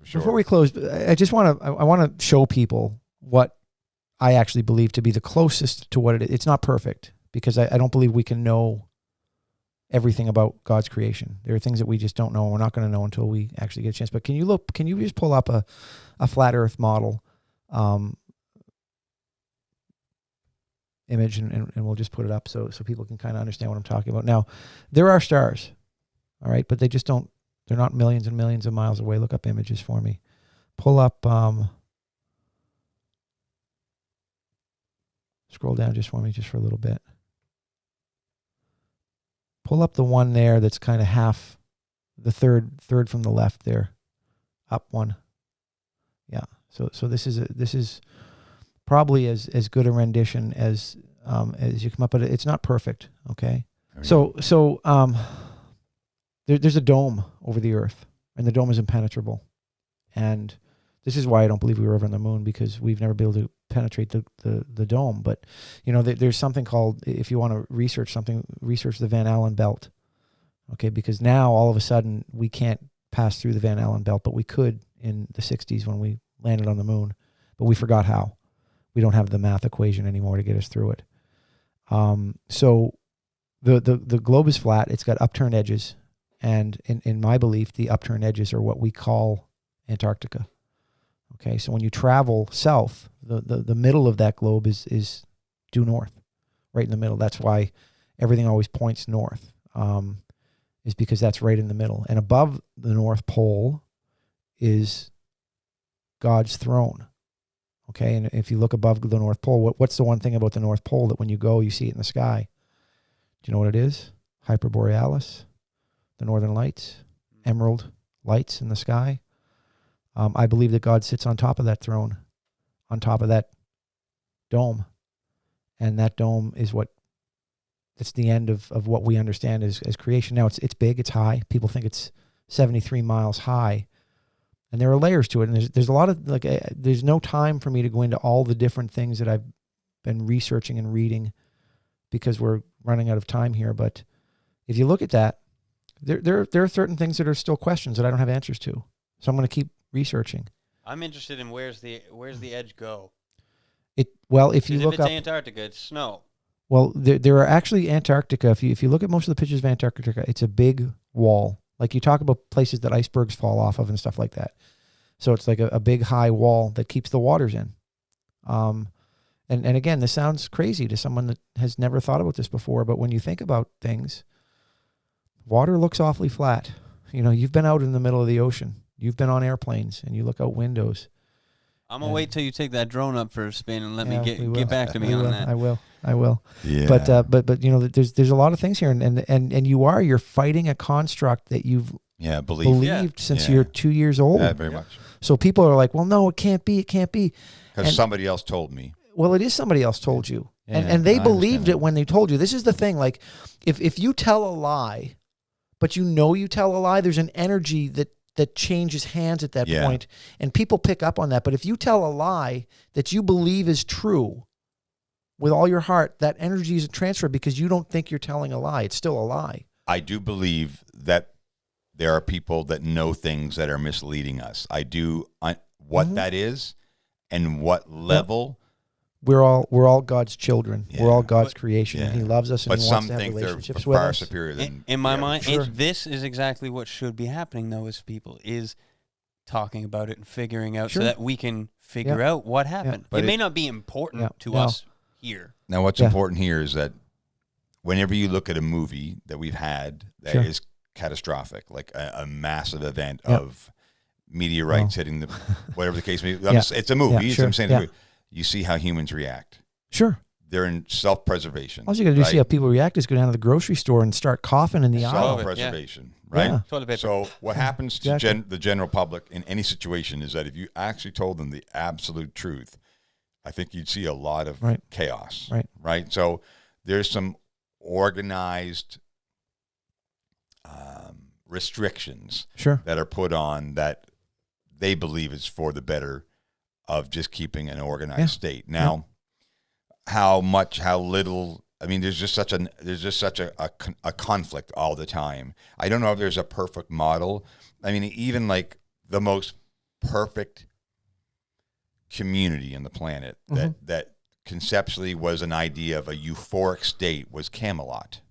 Sure. Before we close, I just want to show people what I actually believe to be the closest to what it is. It's not perfect because I don't believe we can know everything about God's creation. There are things that we just don't know, and we're not going to know until we actually get a chance. But can you just pull up a flat Earth model image, and we'll just put it up so people can kind of understand what I'm talking about. Now, there are stars, all right, but they're not millions and millions of miles away. Look up images for me. Pull up, scroll down just for me, just for a little bit. Pull up the one there that's kind of half, the third from the left there, up one. Yeah. So this is probably as good a rendition as you come up, but it's not perfect. Okay. There's a dome over the Earth, and the dome is impenetrable, and this is why I don't believe we were ever on the moon, because we've never been able to penetrate the dome. But there's something called, if you want to research something, research the Van Allen belt. Okay, because now all of a sudden we can't pass through the Van Allen belt, but we could in the 60s when we landed on the moon, but we forgot how. We don't have the math equation anymore to get us through it. So the globe is flat. It's got upturned edges. And in my belief, the upturned edges are what we call Antarctica. Okay, so when you travel south, the middle of that globe is due north, right in the middle. That's why everything always points north, is because that's right in the middle. And above the North Pole is God's throne. Okay, and if you look above the North Pole, what's the one thing about the North Pole that when you go, you see it in the sky? Do you know what it is? Hyperborealis. The northern lights, emerald lights in the sky. I believe that God sits on top of that throne, on top of that dome. And that dome is it's the end of what we understand as creation. Now, it's big, it's high. People think it's 73 miles high. And there are layers to it. And there's a lot of, there's no time for me to go into all the different things that I've been researching and reading because we're running out of time here. But if you look at that, there are certain things that are still questions that I don't have answers to. So I'm going to keep researching. I'm interested in where's the edge go? If you look if it's up Antarctica, it's snow. Well, there are actually Antarctica. If you look at most of the pictures of Antarctica, it's a big wall. Like you talk about places that icebergs fall off of and stuff like that. So it's like a big high wall that keeps the waters in. And again, this sounds crazy to someone that has never thought about this before, but when you think about things, water looks awfully flat. You've been out in the middle of the ocean. You've been on airplanes, and you look out windows. I'm going to wait till you take that drone up for a spin and let me get back to me on that. I will. Yeah. But there's a lot of things here, and you're fighting a construct that you've believed since you're 2 years old. Yeah, very much. So people are like, well, no, it can't be. Because somebody else told me. Well, it is somebody else told you. Yeah, and they believed it when they told you. This is the thing. Like, if you tell a lie, but you tell a lie, there's an energy that changes hands at that point, and people pick up on that. But if you tell a lie that you believe is true with all your heart, that energy isn't transferred because you don't think you're telling a lie. It's still a lie. I do believe that there are people that know things that are misleading us. I do. What that is and what level. We're all God's children. Yeah. We're all God's creation. And He loves us, and He wants to have relationships with us. Far superior than in my mind, this is exactly what should be happening, though, as people is talking about it and figuring out so that we can figure out what happened. But it may not be important to us here. Now, what's important here is that whenever you look at a movie that we've had that is catastrophic, like a massive event of meteorites hitting whatever the case may be. It's a movie. Yeah, I'm saying you see how humans react. Sure. They're in self-preservation. All you got to do to see how people react is go down to the grocery store and start coughing in the aisle. Self-preservation, right? Yeah. So what happens to the general public in any situation is that if you actually told them the absolute truth, I think you'd see a lot of chaos. Right? So there's some organized restrictions that are put on that they believe is for the better of just keeping an organized state. Now, how little, I mean, there's just such a conflict all the time. I don't know if there's a perfect model. I mean, even like the most perfect community on the planet that conceptually was an idea of a euphoric state was Camelot,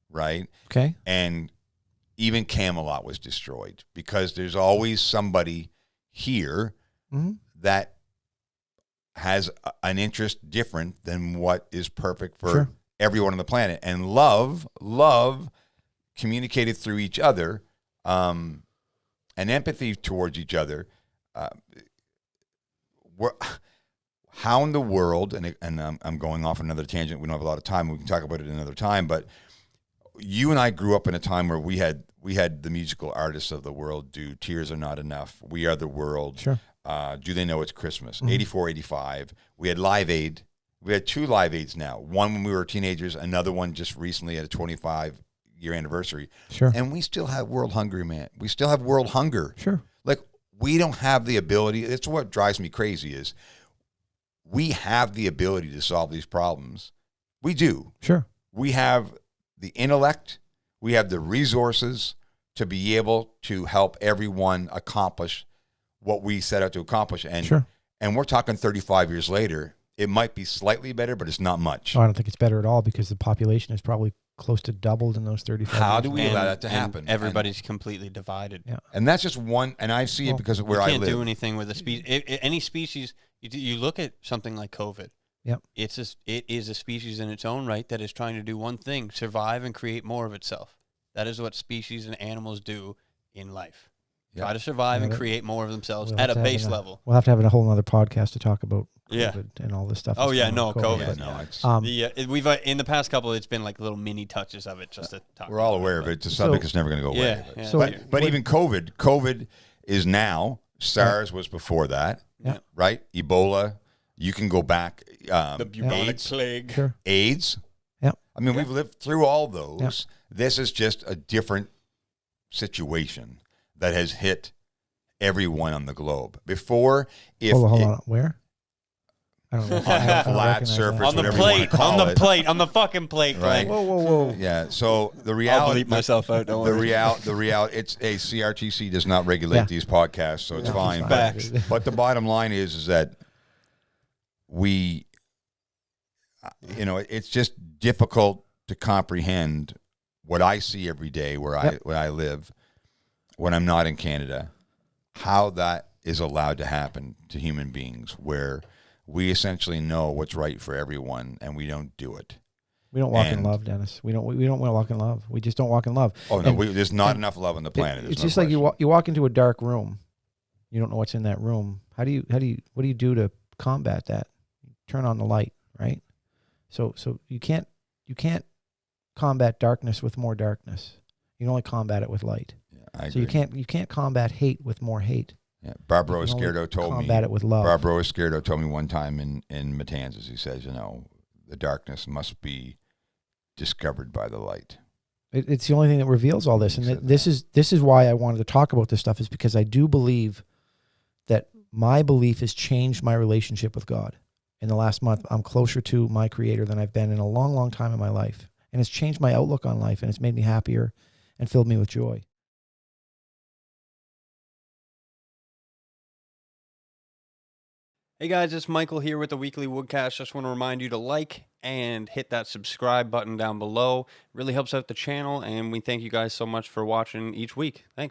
right? Okay. And even Camelot was destroyed because there's always somebody here that has an interest different than what is perfect for everyone on the planet. And love communicated through each other, and empathy towards each other. How in the world, and I'm going off another tangent, we don't have a lot of time, we can talk about it another time, but you and I grew up in a time where we had the musical artists of the world do Tears Are Not Enough, We Are the World, Do They Know It's Christmas, 84, 85. We had Live Aid. We had 2 Live Aids now. One when we were teenagers, another one just recently at a 25-year anniversary. And we still have World Hunger, man. We still have World Hunger. Like, we don't have the ability. It's what drives me crazy is we have the ability to solve these problems. We do. We have the intellect. We have the resources to be able to help everyone accomplish what we set out to accomplish. And we're talking 35 years later. It might be slightly better, but it's not much. I don't think it's better at all because the population is probably close to doubled in those 35 years. How do we allow that to happen? Everybody's completely divided. And that's just one, and I see it because of where I live. You can't do anything with a species. Any species, you look at something like COVID. It is a species in its own right that is trying to do one thing, survive and create more of itself. That is what species and animals do in life. Try to survive and create more of themselves at a base level. We'll have to have a whole other podcast to talk about COVID and all this stuff. Oh yeah, no, COVID. We've in the past couple, it's been like little mini touches of it just to talk. We're all aware of it. It's a subject that's never going to go away. But even COVID is now. SARS was before that, right? Ebola. You can go back. The bubonic plague. AIDS. I mean, we've lived through all those. This is just a different situation that has hit everyone on the globe. Before, if hold on, where? I don't know. Flat surface, on the plate, on the fucking plate, right? Whoa. Yeah. So the reality, I'll bleep myself out. Don't worry. The reality. It's a CRTC does not regulate these podcasts, so it's fine. But the bottom line is that we, it's just difficult to comprehend what I see every day where I live when I'm not in Canada, how that is allowed to happen to human beings, where we essentially know what's right for everyone and we don't do it. We don't walk in love, Dennis. We don't want to walk in love. We just don't walk in love. Oh no, there's not enough love on the planet. It's just like you walk into a dark room. You don't know what's in that room. What do you do to combat that? Turn on the light, right? So you can't combat darkness with more darkness. You can only combat it with light. I agree. So you can't combat hate with more hate. Yeah, Barbara Esquerdo told me. Combat it with love. Barbara Esquerdo told me one time in Matanzas. He says, the darkness must be discovered by the light. It's the only thing that reveals all this, and this is why I wanted to talk about this stuff. Is because I do believe that my belief has changed my relationship with God. In the last month, I'm closer to my Creator than I've been in a long, long time in my life, and it's changed my outlook on life, and it's made me happier and filled me with joy. Hey guys, it's Michael here with the weekly Woodcast. Just want to remind you to like and hit that subscribe button down below. It really helps out the channel, and we thank you guys so much for watching each week. Thanks.